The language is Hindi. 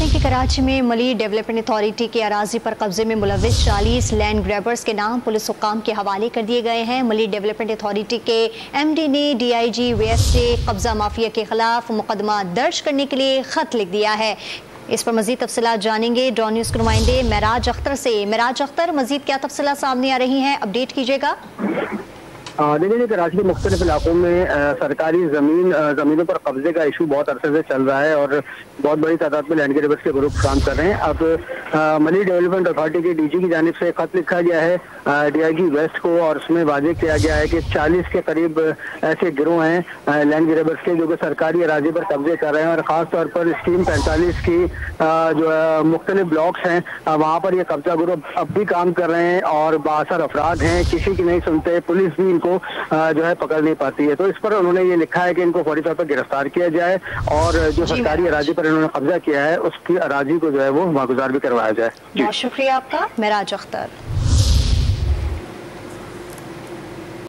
हैं कि कराची में मलिक डेवलपमेंट अथॉरिटी के अराजी पर कब्जे में मुलविस 40 लैंड ग्रैबर्स के नाम पुलिस हुक्काम के हवाले कर दिए गए हैं। मलिक डेवलपमेंट अथॉरिटी के MD ने DIG वेस्ट से कब्जा माफिया के खिलाफ मुकदमा दर्ज करने के लिए खत लिख दिया है। इस पर मजीद तफसीलात जानेंगे डॉन न्यूज़ के नुमाइंदे मेराज अख्तर से। मेराज अख्तर, मजीद क्या तफसीलात सामने आ रही हैं, अपडेट कीजिएगा। देखिए, कराची के मुख्तलिफ इलाकों में सरकारी जमीनों पर कब्जे का इशू बहुत अरसे से चल रहा है और बहुत बड़ी तादाद में लैंड ग्रैबर्स के ग्रुप काम कर रहे हैं। अब मलिक डेवलपमेंट अथॉरिटी के DG की जानिब से खत लिखा गया है DIG वेस्ट को और उसमें वाज़ेह किया गया है कि 40 के करीब ऐसे गिरोह हैं लैंड ग्रैबर्स के जो कि सरकारी अराजी पर कब्जे कर रहे हैं और ख़ास तौर पर स्कीम 45 की जो मुख्तलिफ ब्लॉक्स हैं वहाँ पर ये कब्जा ग्रुप अब भी काम कर रहे हैं और बासर अफराद हैं, किसी की नहीं सुनते, पुलिस भी इनको जो है पकड़ नहीं पाती है। तो इस पर उन्होंने ये लिखा है कि इनको फौरी तौर पर गिरफ्तार किया जाए और जो सरकारी अराजी पर इन्होंने कब्जा किया है उसकी अराजी को जो है वो वागुजार भी करवाया जाए। बहुत शुक्रिया आपका मेराज अख्तर।